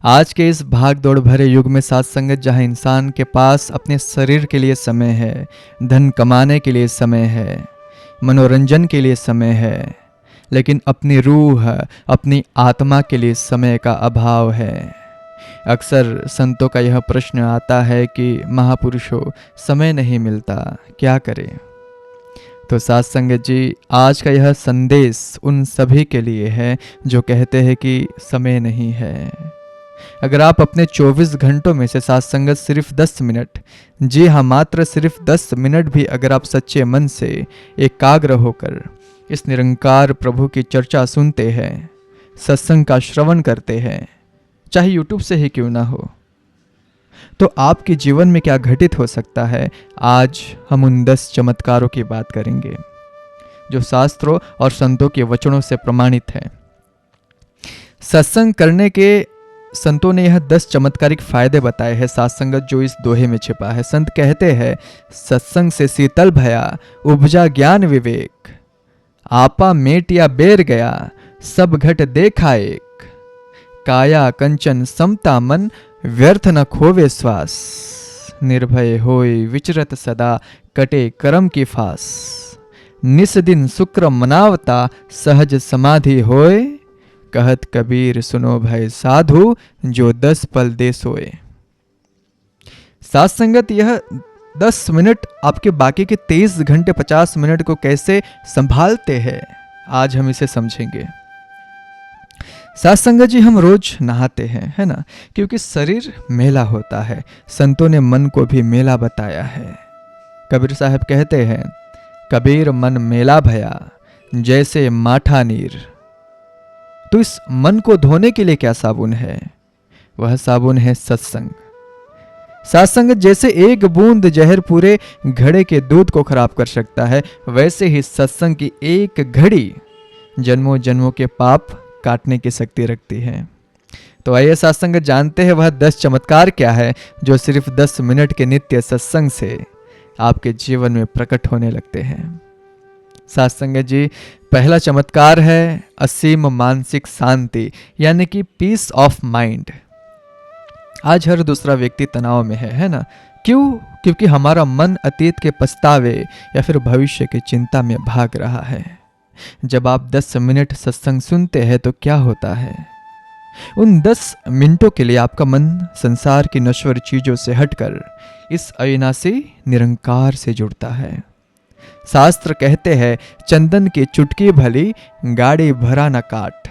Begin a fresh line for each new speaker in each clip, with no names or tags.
आज के इस भाग दौड़ भरे युग में साथ संगत, जहाँ इंसान के पास अपने शरीर के लिए समय है, धन कमाने के लिए समय है, मनोरंजन के लिए समय है, लेकिन अपनी रूह, अपनी आत्मा के लिए समय का अभाव है। अक्सर संतों का यह प्रश्न आता है कि महापुरुषों, समय नहीं मिलता, क्या करें। तो साथ संगत जी, आज का यह संदेश उन सभी के लिए है जो कहते हैं कि समय नहीं है। अगर आप अपने 24 घंटों में से साथ संगत सिर्फ 10 मिनट, जी हाँ मात्र सिर्फ 10 मिनट भी अगर आप सच्चे मन से एकाग्र होकर इस निरंकार प्रभु की चर्चा सुनते हैं, सत्संग का श्रवण करते हैं, चाहे यूट्यूब से ही क्यों ना हो, तो आपके जीवन में क्या घटित हो सकता है, आज हम उन 10 चमत्कारों की बात करेंगे जो शास्त्रों और संतों के वचनों से प्रमाणित है। सत्संग करने के संतों ने यह 10 चमत्कारिक फायदे बताए हैं साथ संगत, जो इस दोहे में छिपा है। संत कहते हैं, सत्संग से शीतल भया उपजा ज्ञान विवेक, आपा मेटिया बेर गया सब घट देखा एक, काया कंचन समता मन व्यर्थ न खोवे श्वास, निर्भय होय विचरत सदा कटे करम की फास, निस दिन शुक्र मनावता सहज समाधि होय, कहत कबीर सुनो भय साधु जो 10 पल दे सोए। साथ संगत, यह 10 मिनट आपके बाकी के 23 घंटे 50 मिनट को कैसे संभालते हैं, आज हम इसे समझेंगे। साथ संगत जी, हम रोज नहाते हैं, है ना, क्योंकि शरीर मेला होता है। संतों ने मन को भी मेला बताया है। कबीर साहब कहते हैं, कबीर मन मेला भया जैसे माठा नीर। तो इस मन को धोने के लिए क्या साबुन है? वह साबुन है सत्संग। सत्संग जैसे एक बूंद जहर पूरे घड़े के दूध को खराब कर सकता है, वैसे ही सत्संग की एक घड़ी जन्मों जन्मों के पाप काटने की शक्ति रखती है। तो आइए सत्संग जानते हैं वह 10 चमत्कार क्या है जो सिर्फ 10 मिनट के नित्य सत्संग से आपके जीवन में प्रकट होने लगते हैं। सत्संग जी, पहला चमत्कार है असीम मानसिक शांति, यानी कि पीस ऑफ माइंड। आज हर दूसरा व्यक्ति तनाव में है ना? क्यों? क्योंकि हमारा मन अतीत के पछतावे या फिर भविष्य की चिंता में भाग रहा है। जब आप 10 मिनट सत्संग सुनते हैं तो क्या होता है, उन 10 मिनटों के लिए आपका मन संसार की नश्वर चीजों से हटकर इस अविनाशी निरंकार से जुड़ता है। शास्त्र कहते हैं, चंदन की चुटकी भली गाड़ी भरा न काठ।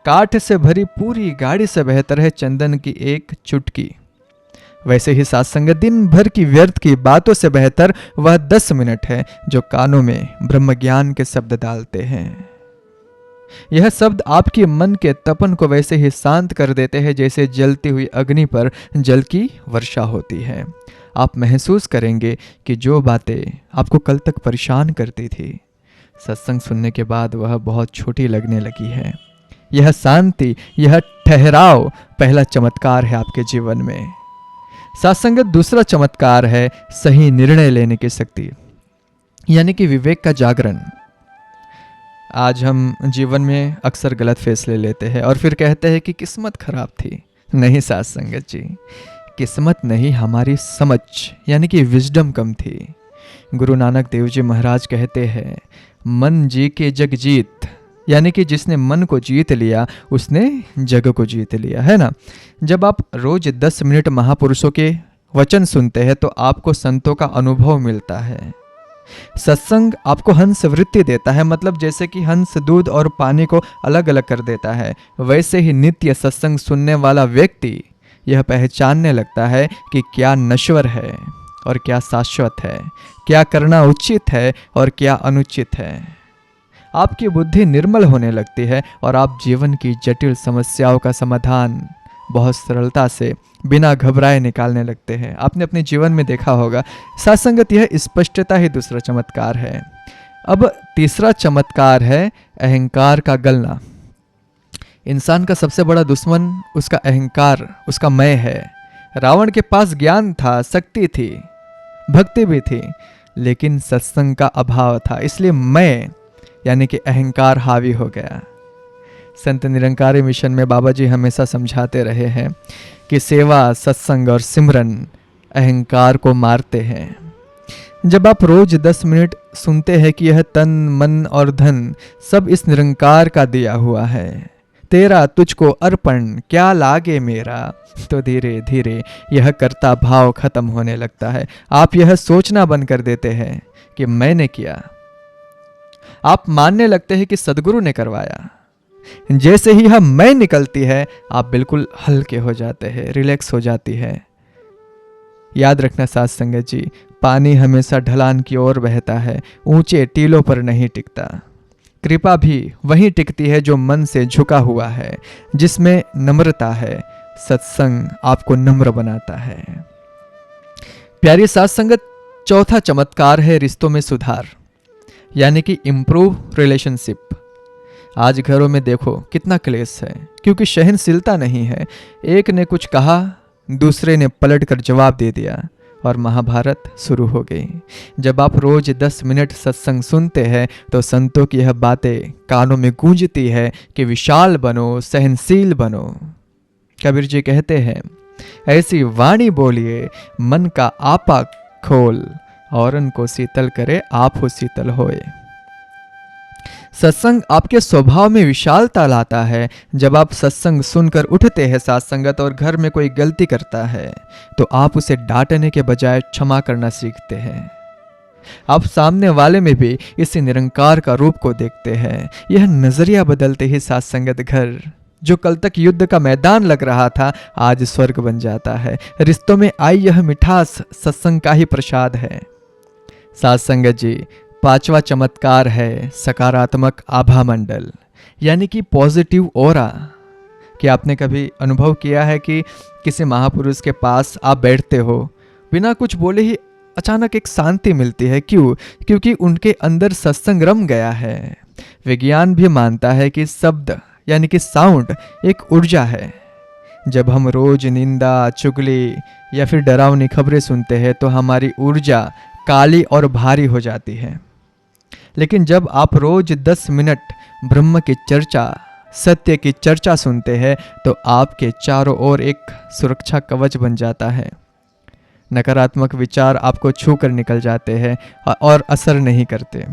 काठ से भरी पूरी गाड़ी से बेहतर है चंदन की एक चुटकी। वैसे ही सत्संग दिन भर की व्यर्थ की बातों से बेहतर वह 10 मिनट है जो कानों में ब्रह्म ज्ञान के शब्द डालते हैं। यह शब्द आपके मन के तपन को वैसे ही शांत कर देते हैं जैसे जलती हुई अग्नि पर जल की वर्षा होती है। आप महसूस करेंगे कि जो बातें आपको कल तक परेशान करती थी, सत्संग सुनने के बाद वह बहुत छोटी लगने लगी है। यह शांति, यह ठहराव पहला चमत्कार है आपके जीवन में। सत्संग दूसरा चमत्कार है सही निर्णय लेने की शक्ति, यानी कि विवेक का जागरण। आज हम जीवन में अक्सर गलत फैसले लेते हैं और फिर कहते हैं कि किस्मत खराब थी। नहीं सत्संगत जी, किस्मत नहीं, हमारी समझ यानी कि विजडम कम थी। गुरु नानक देव जी महाराज कहते हैं, मन जी के जग जीत, यानी कि जिसने मन को जीत लिया उसने जग को जीत लिया, है ना। जब आप रोज 10 मिनट महापुरुषों के वचन सुनते हैं तो आपको संतों का अनुभव मिलता है। सत्संग आपको हंस वृत्ति देता है, मतलब जैसे कि हंस दूध और पानी को अलग अलग कर देता है, वैसे ही नित्य सत्संग सुनने वाला व्यक्ति यह पहचानने लगता है कि क्या नश्वर है और क्या शाश्वत है, क्या करना उचित है और क्या अनुचित है। आपकी बुद्धि निर्मल होने लगती है और आप जीवन की जटिल समस्याओं का समाधान बहुत सरलता से बिना घबराए निकालने लगते हैं। आपने अपने जीवन में देखा होगा। सत्संगत, यह स्पष्टता ही दूसरा चमत्कार है। अब तीसरा चमत्कार है अहंकार का गलना। इंसान का सबसे बड़ा दुश्मन उसका अहंकार, उसका मैं है। रावण के पास ज्ञान था, शक्ति थी, भक्ति भी थी, लेकिन सत्संग का अभाव था, इसलिए मैं यानी कि अहंकार हावी हो गया। संत निरंकारी मिशन में बाबा जी हमेशा समझाते रहे हैं कि सेवा, सत्संग और सिमरन अहंकार को मारते हैं। जब आप रोज 10 मिनट सुनते हैं कि यह तन, मन और धन सब इस निरंकार का दिया हुआ है, तेरा तुझको अर्पण क्या लागे मेरा, तो धीरे धीरे यह कर्ता भाव खत्म होने लगता है। आप यह सोचना बंद कर देते हैं कि मैंने किया। आप मानने लगते हैं कि सदगुरु ने करवाया। जैसे ही यह मैं निकलती है, आप बिल्कुल हल्के हो जाते हैं, रिलैक्स हो जाती है। याद रखना साथ संगत जी, पानी हमेशा ढलान की ओर बहता है, ऊंचे टीलों पर नहीं टिकता। कृपा भी वहीं टिकती है जो मन से झुका हुआ है, जिसमें नम्रता है। सत्संग आपको नम्र बनाता है। प्यारी साथ संगत, चौथा चमत्कार है रिश्तों में सुधार, यानी कि इम्प्रूव रिलेशनशिप। आज घरों में देखो कितना क्लेश है, क्योंकि सहनशीलता नहीं है। एक ने कुछ कहा, दूसरे ने पलटकर जवाब दे दिया और महाभारत शुरू हो गई। जब आप रोज 10 मिनट सत्संग सुनते हैं तो संतों की यह बातें कानों में गूंजती है कि विशाल बनो, सहनशील बनो। कबीर जी कहते हैं, ऐसी वाणी बोलिए मन का आपा खोल, और उनको शीतल करे आप हो शीतल होए। सत्संग आपके स्वभाव में विशालता लाता है। जब आप सत्संग सुनकर उठते हैं साथ संगत, और घर में कोई गलती करता है तो आप उसे डांटने के बजाय क्षमा करना सीखते हैं। आप सामने वाले में भी इसी निरंकार का रूप को देखते हैं। यह नजरिया बदलते ही साथ संगत घर, जो कल तक युद्ध का मैदान लग रहा था, आज स्वर्ग बन जाता है। रिश्तों में आई यह मिठास सत्संग का ही प्रसाद है। साथ संगत जी, पांचवा चमत्कार है सकारात्मक आभा मंडल, यानी कि पॉजिटिव ऑरा। कि आपने कभी अनुभव किया है कि किसी महापुरुष के पास आप बैठते हो, बिना कुछ बोले ही अचानक एक शांति मिलती है। क्यों? क्योंकि उनके अंदर सत्संग रम गया है। विज्ञान भी मानता है कि शब्द यानी कि साउंड एक ऊर्जा है। जब हम रोज निंदा, चुगली या फिर डरावनी खबरें सुनते हैं तो हमारी ऊर्जा काली और भारी हो जाती है। लेकिन जब आप रोज 10 मिनट ब्रह्म की चर्चा, सत्य की चर्चा सुनते हैं तो आपके चारों ओर एक सुरक्षा कवच बन जाता है। नकारात्मक विचार आपको छू कर निकल जाते हैं और असर नहीं करते।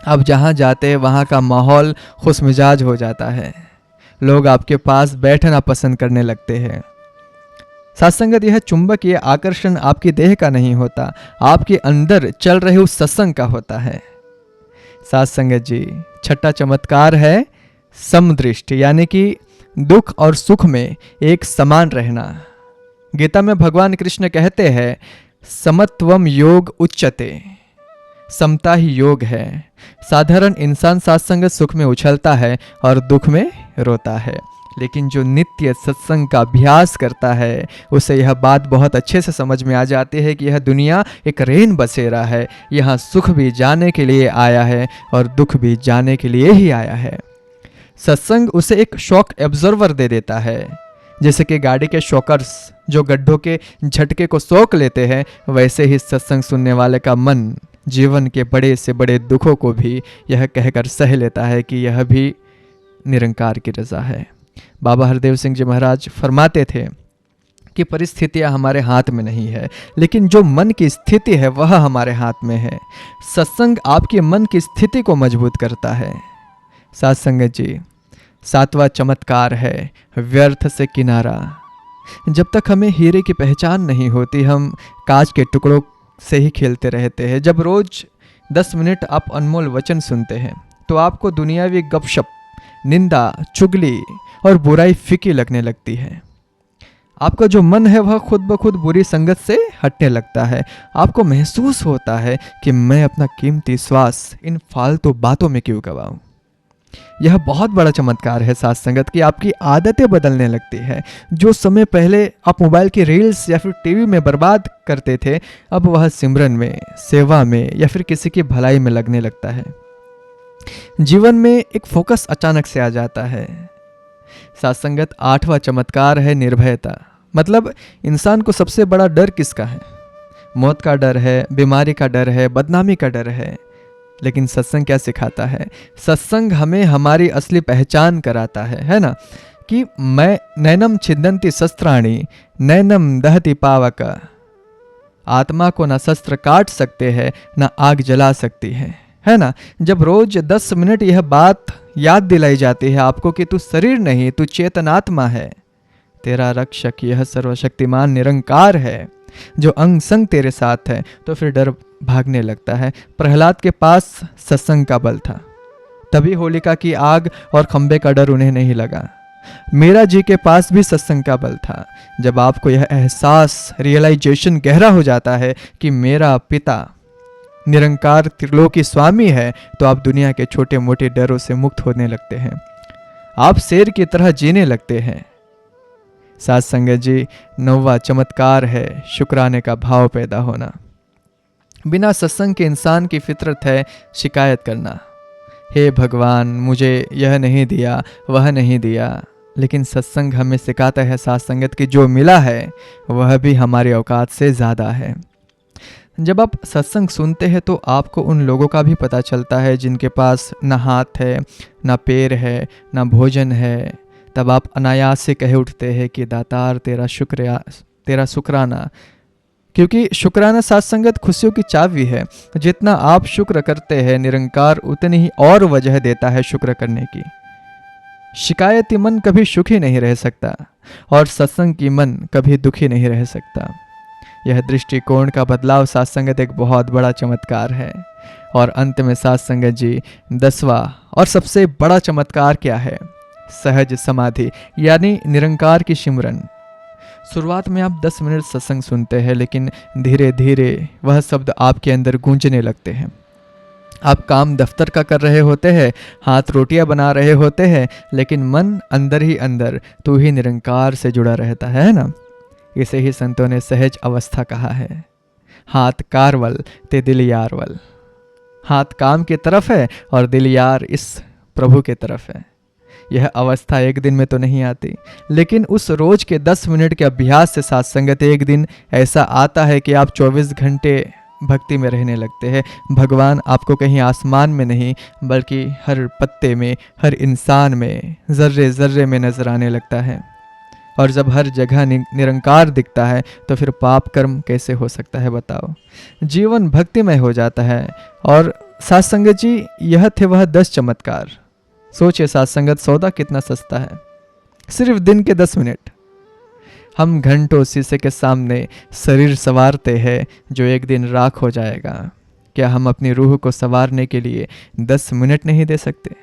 अब जहाँ जाते हैं वहाँ का माहौल खुशमिजाज हो जाता है। लोग आपके पास बैठना पसंद करने लगते हैं। सत्संगत, यह चुंबकीय आकर्षण आपकी देह का नहीं होता, आपके अंदर चल रहे उस सत्संग का होता है। सत्संगत जी, छठा चमत्कार है समदृष्टि, यानी कि दुख और सुख में एक समान रहना। गीता में भगवान कृष्ण कहते हैं, समत्वम योग उच्यते, समता ही योग है। साधारण इंसान सत्संगत सुख में उछलता है और दुख में रोता है, लेकिन जो नित्य सत्संग का अभ्यास करता है उसे यह बात बहुत अच्छे से समझ में आ जाती है कि यह दुनिया एक रेन बसेरा है। यहाँ सुख भी जाने के लिए आया है और दुख भी जाने के लिए ही आया है। सत्संग उसे एक शॉक एब्जॉर्वर दे देता है। जैसे कि गाड़ी के शॉकर्स जो गड्ढों के झटके को सोख लेते हैं, वैसे ही सत्संग सुनने वाले का मन जीवन के बड़े से बड़े दुखों को भी यह कहकर सह लेता है कि यह भी निरंकार की रज़ा है। बाबा हरदेव सिंह जी महाराज फरमाते थे कि परिस्थितियां हमारे हाथ में नहीं है, लेकिन जो मन की स्थिति है वह हमारे हाथ में है। सत्संग आपके मन की स्थिति को मजबूत करता है। सत्संगत जी, सातवां चमत्कार है व्यर्थ से किनारा। जब तक हमें हीरे की पहचान नहीं होती, हम कांच के टुकड़ों से ही खेलते रहते हैं। जब रोज 10 मिनट आप अनमोल वचन सुनते हैं तो आपको दुनियावी गपशप, निंदा, चुगली और बुराई फीकी लगने लगती है। आपका जो मन है वह खुद ब खुद बुरी संगत से हटने लगता है। आपको महसूस होता है कि मैं अपना कीमती श्वास इन फालतू बातों में क्यों गवाऊं। यह बहुत बड़ा चमत्कार है साथ संगत की आपकी आदतें बदलने लगती है। जो समय पहले आप मोबाइल की रील्स या फिर टीवी में बर्बाद करते थे, अब वह सिमरन में, सेवा में या फिर किसी की भलाई में लगने लगता है। जीवन में एक फोकस अचानक से आ जाता है। साथ संगत, आठवां चमत्कार है निर्भयता। मतलब इंसान को सबसे बड़ा डर किसका है? मौत का डर है, बीमारी का डर है, बदनामी का डर है। लेकिन सत्संग क्या सिखाता है? सत्संग हमें हमारी असली पहचान कराता है ना? कि मैं नैनम छिदंती शस्त्राणी नैनम दहति पावक। आत्मा को ना शस्त्र काट सकते हैं ना आग जला सकती है ना? जब रोज 10 मिनट यह बात याद दिलाई जाती है आपको कि तू शरीर नहीं, तू चेतनात्मा है, तेरा रक्षक यह सर्वशक्तिमान निरंकार है जो अंग संग तेरे साथ है, तो फिर डर भागने लगता है। प्रहलाद के पास सत्संग का बल था, तभी होलिका की आग और खंबे का डर उन्हें नहीं लगा। मीरा जी के पास भी सत्संग का बल था। जब आपको यह एहसास, रियलाइजेशन गहरा हो जाता है कि मेरा पिता निरंकार त्रिलोकी स्वामी है, तो आप दुनिया के छोटे मोटे डरों से मुक्त होने लगते हैं। आप शेर की तरह जीने लगते हैं। साथ संगत जी, 9वां चमत्कार है शुक्राने का भाव पैदा होना। बिना सत्संग के इंसान की फितरत है शिकायत करना, हे भगवान मुझे यह नहीं दिया, वह नहीं दिया। लेकिन सत्संग हमें सिखाता है साथ संगत कि जो मिला है वह भी हमारी औकात से ज़्यादा है। जब आप सत्संग सुनते हैं तो आपको उन लोगों का भी पता चलता है जिनके पास ना हाथ है, ना पैर है, ना भोजन है। तब आप अनायास से कह उठते हैं कि दातार तेरा शुक्राना, क्योंकि शुक्राना साथ संगत खुशियों की चाबी है। जितना आप शुक्र करते हैं निरंकार उतनी ही और वजह देता है शुक्र करने की। शिकायती मन कभी सुखी नहीं रह सकता और सत्संग की मन कभी दुखी नहीं रह सकता। यह दृष्टिकोण का बदलाव साथ संगत एक बहुत बड़ा चमत्कार है। और अंत में साथ संगत जी, 10वां और सबसे बड़ा चमत्कार क्या है? सहज समाधि, यानी निरंकार की सिमरन। शुरुआत में आप 10 मिनट सत्संग सुनते हैं, लेकिन धीरे धीरे वह शब्द आपके अंदर गूंजने लगते हैं। आप काम दफ्तर का कर रहे होते हैं, हाथ रोटियां बना रहे होते हैं, लेकिन मन अंदर ही अंदर तू ही निरंकार से जुड़ा रहता है ना? इसे ही संतों ने सहज अवस्था कहा है। हाथ कारवल ते दिल यारवल। हाथ काम की तरफ है और दिल यार इस प्रभु के तरफ है। यह अवस्था एक दिन में तो नहीं आती, लेकिन उस रोज के 10 मिनट के अभ्यास से साथ संगत एक दिन ऐसा आता है कि आप 24 घंटे भक्ति में रहने लगते हैं। भगवान आपको कहीं आसमान में नहीं, बल्कि हर पत्ते में, हर इंसान में, जर्रे जर्रे में नजर आने लगता है। और जब हर जगह निरंकार दिखता है तो फिर पाप कर्म कैसे हो सकता है बताओ? जीवन भक्तिमय हो जाता है। और साथ संगत जी, यह थे वह 10 चमत्कार। सोचिए साथ संगत, सौदा कितना सस्ता है। सिर्फ दिन के 10 मिनट। हम घंटों शीशे के सामने शरीर संवारते हैं जो एक दिन राख हो जाएगा। क्या हम अपनी रूह को संवारने के लिए 10 मिनट नहीं दे सकते?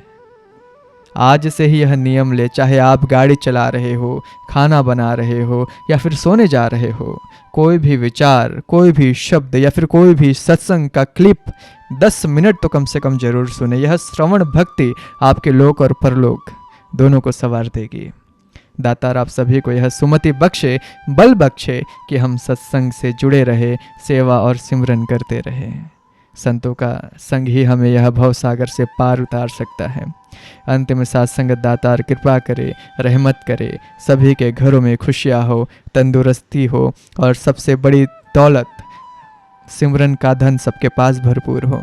आज से ही यह नियम ले, चाहे आप गाड़ी चला रहे हो, खाना बना रहे हो या फिर सोने जा रहे हो, कोई भी विचार, कोई भी शब्द या फिर कोई भी सत्संग का क्लिप 10 मिनट तो कम से कम जरूर सुने। यह श्रवण भक्ति आपके लोक और परलोक दोनों को संवार देगी। दातार आप सभी को यह सुमति बख्शे, बल बख्शे कि हम सत्संग से जुड़े रहे, सेवा और सिमरन करते रहे। संतों का संग ही हमें यह भव सागर से पार उतार सकता है। अंत में साथ संगत दातार कृपा करे, रहमत करे, सभी के घरों में खुशियाँ हो, तंदुरुस्ती हो और सबसे बड़ी दौलत सिमरन का धन सबके पास भरपूर हो।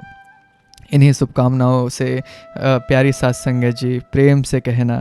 इन्हीं शुभकामनाओं से प्यारी साथ संगत जी प्रेम से कहना